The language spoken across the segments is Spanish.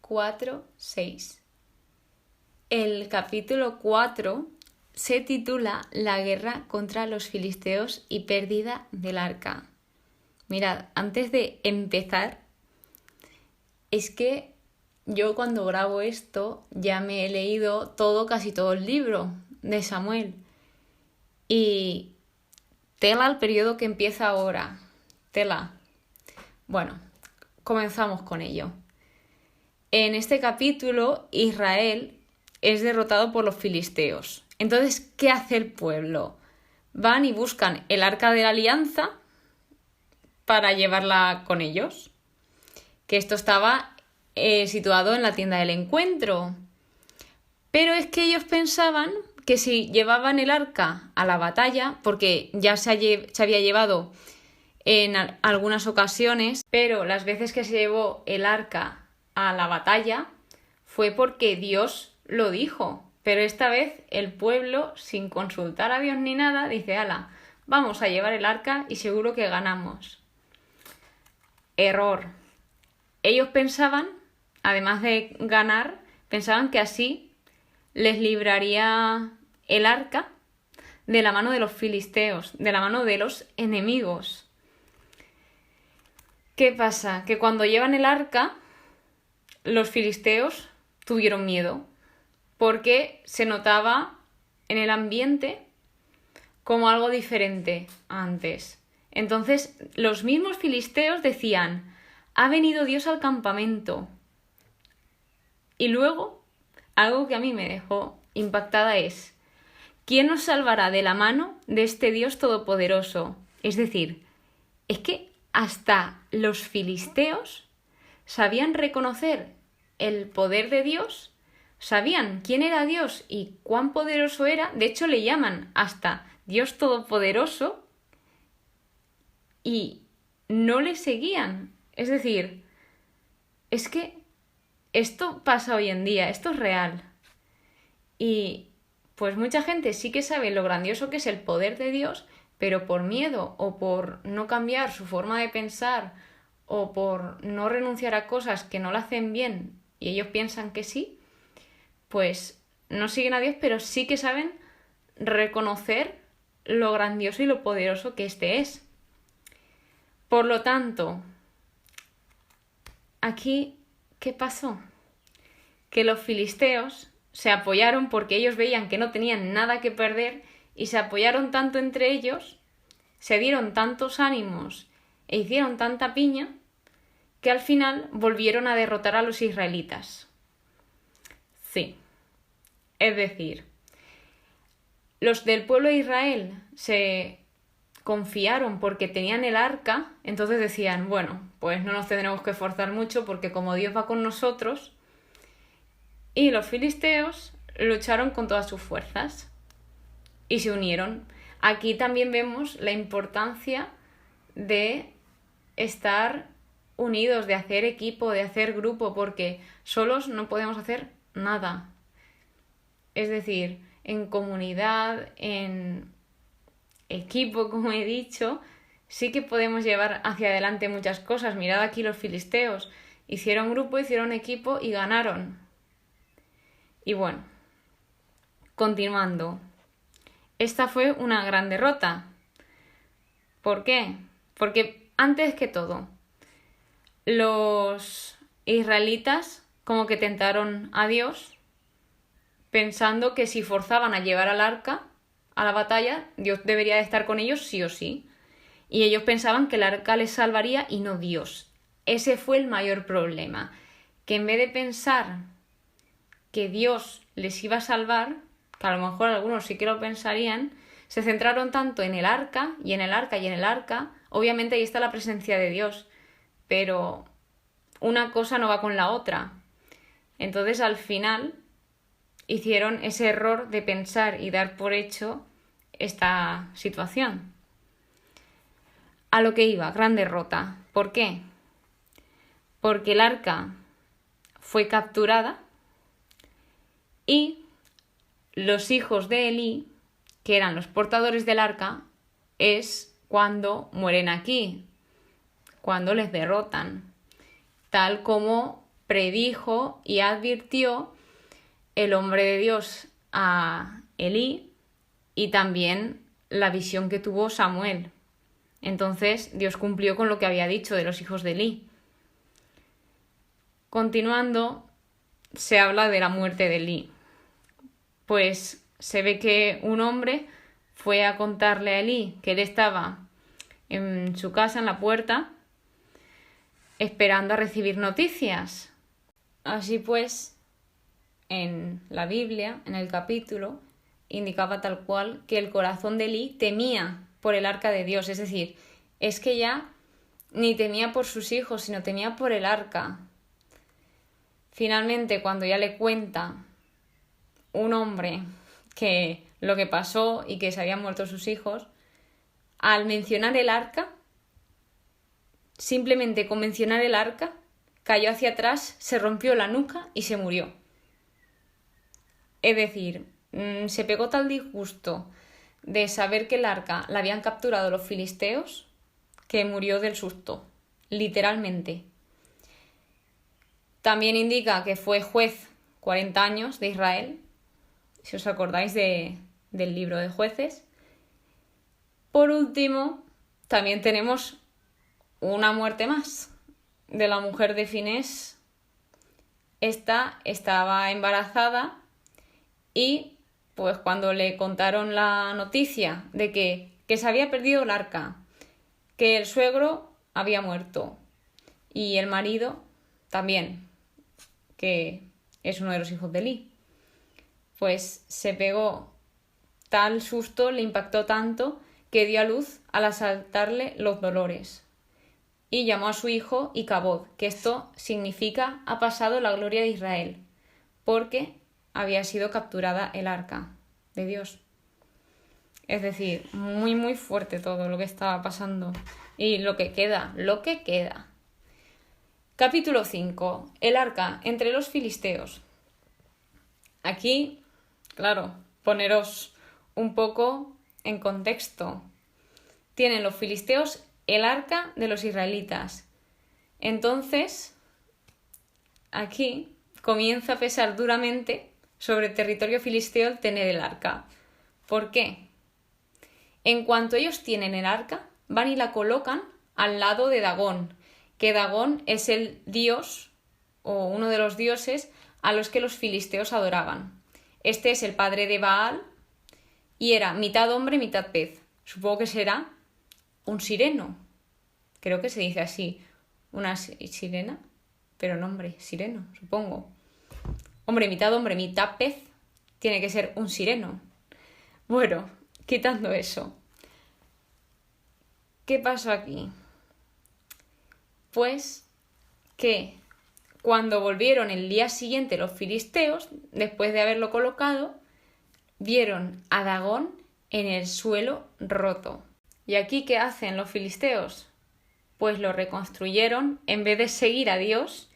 4, 6. El capítulo 4 se titula La guerra contra los filisteos y pérdida del arca. Mirad, antes de empezar, es que yo cuando grabo esto ya me he leído casi todo el libro de Samuel. Y tela el periodo que empieza ahora. Tela. Bueno, comenzamos con ello. En este capítulo, Israel es derrotado por los filisteos. Entonces, ¿qué hace el pueblo? Van y buscan el arca de la alianza para llevarla con ellos. Que esto estaba situado en la tienda del encuentro. Pero es que ellos pensaban que si llevaban el arca a la batalla, porque ya se había llevado en algunas ocasiones, pero las veces que se llevó el arca a la batalla fue porque Dios lo dijo. Pero esta vez el pueblo, sin consultar a Dios ni nada, dice: ¡hala! Vamos a llevar el arca y seguro que ganamos. Error. Ellos pensaban, además de ganar, pensaban que así les libraría el arca de la mano de los filisteos, de la mano de los enemigos. ¿Qué pasa? Que cuando llevan el arca, los filisteos tuvieron miedo, porque se notaba en el ambiente como algo diferente a antes. Entonces, los mismos filisteos decían: ha venido Dios al campamento. Y luego, algo que a mí me dejó impactada es: ¿quién nos salvará de la mano de este Dios todopoderoso? Es decir, es que hasta los filisteos sabían reconocer el poder de Dios, sabían quién era Dios y cuán poderoso era. De hecho, le llaman hasta Dios todopoderoso y no le seguían. Es decir, es que esto pasa hoy en día, esto es real. Y pues mucha gente sí que sabe lo grandioso que es el poder de Dios, pero por miedo o por no cambiar su forma de pensar o por no renunciar a cosas que no le hacen bien y ellos piensan que sí, pues no siguen a Dios, pero sí que saben reconocer lo grandioso y lo poderoso que este es. Por lo tanto, aquí, ¿qué pasó? Que los filisteos se apoyaron porque ellos veían que no tenían nada que perder y se apoyaron tanto entre ellos, se dieron tantos ánimos e hicieron tanta piña que al final volvieron a derrotar a los israelitas. Sí, es decir, los del pueblo de Israel se confiaron porque tenían el arca, entonces decían: bueno, pues no nos tendremos que esforzar mucho porque como Dios va con nosotros. Y los filisteos lucharon con todas sus fuerzas y se unieron. Aquí también vemos la importancia de estar unidos, de hacer equipo, de hacer grupo, porque solos no podemos hacer nada. Es decir, en comunidad, en equipo, como he dicho, sí que podemos llevar hacia adelante muchas cosas. Mirad aquí los filisteos. Hicieron grupo, hicieron equipo y ganaron. Y bueno, continuando. Esta fue una gran derrota. ¿Por qué? Porque antes que todo, los israelitas como que tentaron a Dios pensando que si forzaban a llevar al arca a la batalla, Dios debería de estar con ellos sí o sí. Y ellos pensaban que el arca les salvaría y no Dios. Ese fue el mayor problema. Que en vez de pensar que Dios les iba a salvar, que a lo mejor algunos sí que lo pensarían, se centraron tanto en el arca y en el arca y en el arca. Obviamente ahí está la presencia de Dios, pero una cosa no va con la otra. Entonces al final hicieron ese error de pensar y dar por hecho esta situación. A lo que iba, gran derrota. ¿Por qué? Porque el arca fue capturada y los hijos de Elí, que eran los portadores del arca, es cuando mueren aquí, cuando les derrotan. Tal como predijo y advirtió el hombre de Dios a Elí y también la visión que tuvo Samuel. Entonces Dios cumplió con lo que había dicho de los hijos de Elí. Continuando, se habla de la muerte de Elí. Pues se ve que un hombre fue a contarle a Elí que él estaba en su casa, en la puerta, esperando a recibir noticias. Así pues, en la Biblia, en el capítulo, indicaba tal cual que el corazón de Elí temía por el arca de Dios. Es decir, es que ya ni temía por sus hijos, sino temía por el arca. Finalmente, cuando ya le cuenta un hombre que lo que pasó y que se habían muerto sus hijos, al mencionar el arca, simplemente con mencionar el arca, cayó hacia atrás, se rompió la nuca y se murió. Es decir, se pegó tal disgusto de saber que el arca la habían capturado los filisteos que murió del susto, literalmente. También indica que fue juez 40 años de Israel, si os acordáis del libro de Jueces. Por último, también tenemos una muerte más de la mujer de Finés. Esta estaba embarazada y pues cuando le contaron la noticia de que se había perdido el arca, que el suegro había muerto y el marido también, que es uno de los hijos de Elí, pues se pegó tal susto, le impactó tanto que dio a luz al asaltarle los dolores y llamó a su hijo Icabod, que esto significa ha pasado la gloria de Israel, porque había sido capturada el arca de Dios. Es decir, muy muy fuerte todo lo que estaba pasando y lo que queda. Capítulo 5. El arca entre los filisteos. Aquí, claro, poneros un poco en contexto. Tienen los filisteos el arca de los israelitas. Entonces, aquí comienza a pesar duramente sobre el territorio filisteo el tener el arca. ¿Por qué? En cuanto ellos tienen el arca, van y la colocan al lado de Dagón, que Dagón es el dios o uno de los dioses a los que los filisteos adoraban. Este es el padre de Baal y era mitad hombre, mitad pez. Supongo que será un sireno. Creo que se dice así. Una sirena. Pero no, hombre, sireno, supongo. Hombre, mitad pez. Tiene que ser un sireno. Bueno, quitando eso. ¿Qué pasó aquí? Pues que cuando volvieron el día siguiente los filisteos, después de haberlo colocado, vieron a Dagón en el suelo roto. ¿Y aquí qué hacen los filisteos? Pues lo reconstruyeron en vez de seguir a Dios,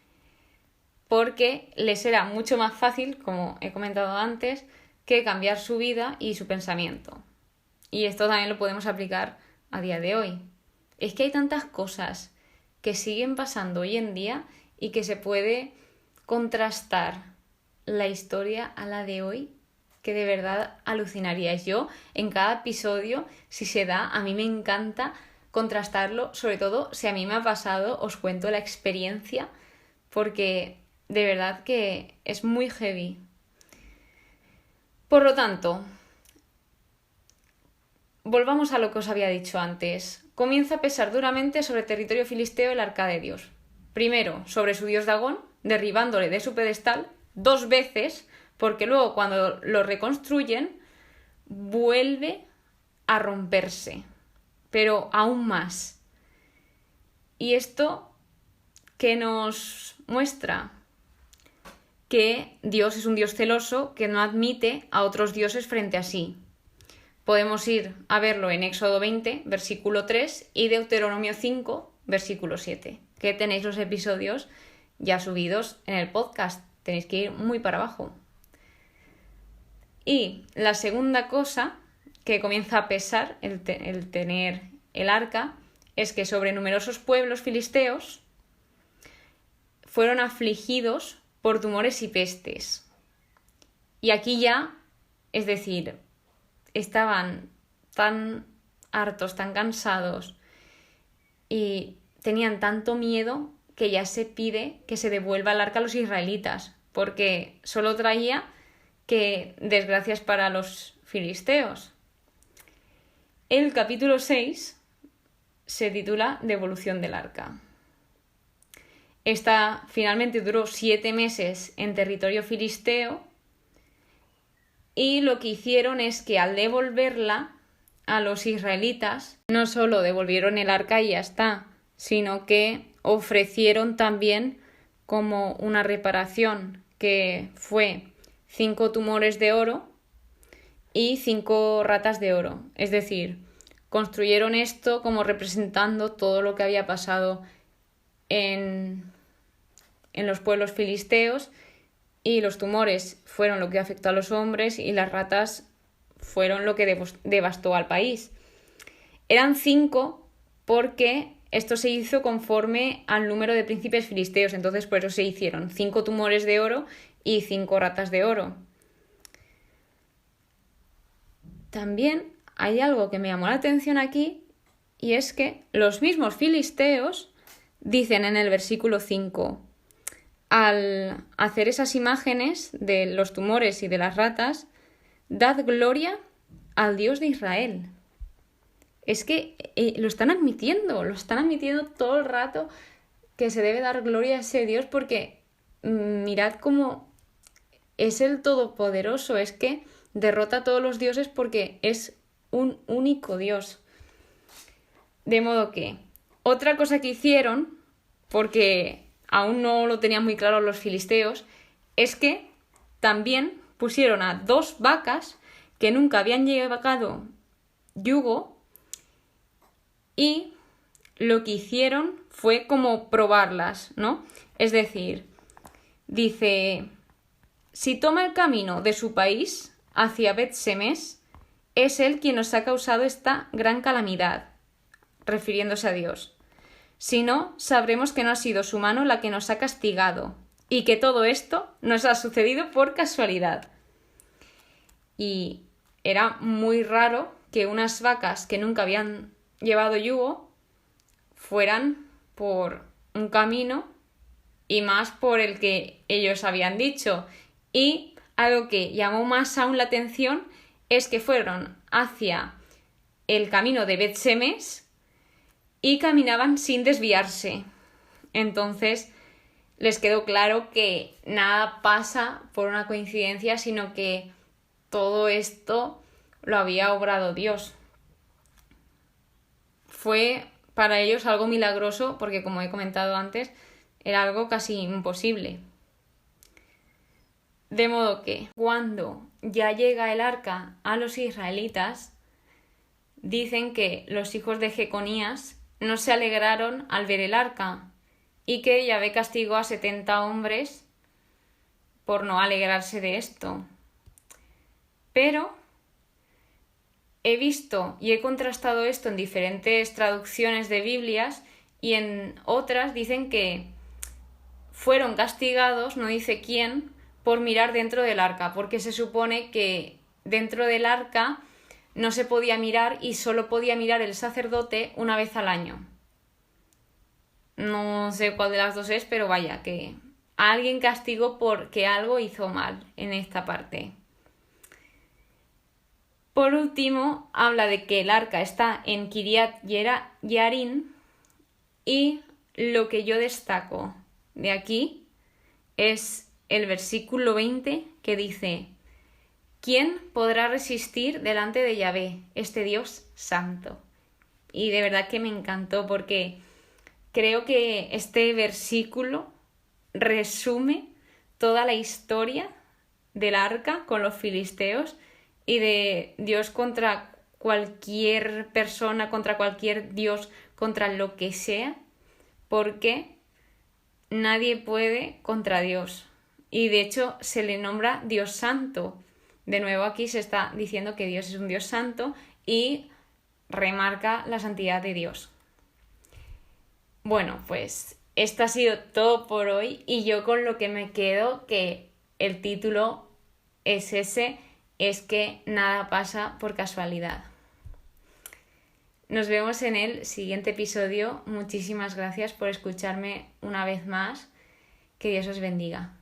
porque les era mucho más fácil, como he comentado antes, que cambiar su vida y su pensamiento. Y esto también lo podemos aplicar a día de hoy. Es que hay tantas cosas que siguen pasando hoy en día y que se puede contrastar la historia a la de hoy, que de verdad alucinaríais. Yo en cada episodio, si se da, a mí me encanta contrastarlo, sobre todo si a mí me ha pasado, os cuento la experiencia, porque de verdad que es muy heavy. Por lo tanto, volvamos a lo que os había dicho antes. Comienza a pesar duramente sobre el territorio filisteo el arca de Dios. Primero sobre su dios Dagón, derribándole de su pedestal 2 veces, porque luego cuando lo reconstruyen vuelve a romperse, pero aún más. Y esto, ¿qué nos muestra? Que Dios es un Dios celoso que no admite a otros dioses frente a sí. Podemos ir a verlo en Éxodo 20, versículo 3 y Deuteronomio 5, versículo 7, que tenéis los episodios ya subidos en el podcast. Tenéis que ir muy para abajo. Y la segunda cosa que comienza a pesar el tener el arca es que sobre numerosos pueblos filisteos fueron afligidos por tumores y pestes. Y aquí ya, es decir, estaban tan hartos, tan cansados y tenían tanto miedo que ya se pide que se devuelva el arca a los israelitas, porque solo traía que desgracias para los filisteos. El capítulo 6 se titula Devolución del arca. Esta finalmente duró 7 meses en territorio filisteo y lo que hicieron es que al devolverla a los israelitas, no solo devolvieron el arca y ya está, sino que ofrecieron también como una reparación que fue 5 tumores de oro y 5 ratas de oro. Es decir, construyeron esto como representando todo lo que había pasado en los pueblos filisteos, y los tumores fueron lo que afectó a los hombres y las ratas fueron lo que devastó al país. Eran 5 porque esto se hizo conforme al número de príncipes filisteos, entonces por eso se hicieron 5 tumores de oro y 5 ratas de oro. También hay algo que me llamó la atención aquí, y es que los mismos filisteos dicen en el versículo 5: al hacer esas imágenes de los tumores y de las ratas, dad gloria al Dios de Israel. Es que lo están admitiendo todo el rato, que se debe dar gloria a ese Dios, porque mirad cómo es el Todopoderoso, es que derrota a todos los dioses porque es un único Dios. De modo que otra cosa que hicieron, porque aún no lo tenían muy claro los filisteos, es que también pusieron a 2 vacas que nunca habían llevado yugo, y lo que hicieron fue como probarlas, ¿no? Es decir, dice: si toma el camino de su país hacia Bet-Semes, es él quien nos ha causado esta gran calamidad, refiriéndose a Dios. Si no, sabremos que no ha sido su mano la que nos ha castigado y que todo esto nos ha sucedido por casualidad. Y era muy raro que unas vacas que nunca habían llevado yugo fueran por un camino, y más por el que ellos habían dicho. Y algo que llamó más aún la atención es que fueron hacia el camino de Bet-Semes y caminaban sin desviarse. Entonces les quedó claro que nada pasa por una coincidencia, sino que todo esto lo había obrado Dios. Fue para ellos algo milagroso, porque como he comentado antes, era algo casi imposible. De modo que cuando ya llega el arca a los israelitas, dicen que los hijos de Jeconías no se alegraron al ver el arca, y que Yahvé castigó a 70 hombres por no alegrarse de esto. Pero he visto y he contrastado esto en diferentes traducciones de Biblias, y en otras dicen que fueron castigados, no dice quién, por mirar dentro del arca, porque se supone que dentro del arca no se podía mirar y solo podía mirar el sacerdote una vez al año. No sé cuál de las dos es, pero vaya, que a alguien castigó porque algo hizo mal en esta parte. Por último, habla de que el arca está en Kiriat Yearim, y lo que yo destaco de aquí es el versículo 20, que dice: ¿quién podrá resistir delante de Yahvé, este Dios santo? Y de verdad que me encantó, porque creo que este versículo resume toda la historia del arca con los filisteos y de Dios contra cualquier persona, contra cualquier Dios, contra lo que sea, porque nadie puede contra Dios. Y de hecho se le nombra Dios santo. De nuevo aquí se está diciendo que Dios es un Dios santo y remarca la santidad de Dios. Bueno, pues esto ha sido todo por hoy y yo con lo que me quedo, que el título es ese, es que nada pasa por casualidad. Nos vemos en el siguiente episodio. Muchísimas gracias por escucharme una vez más. Que Dios os bendiga.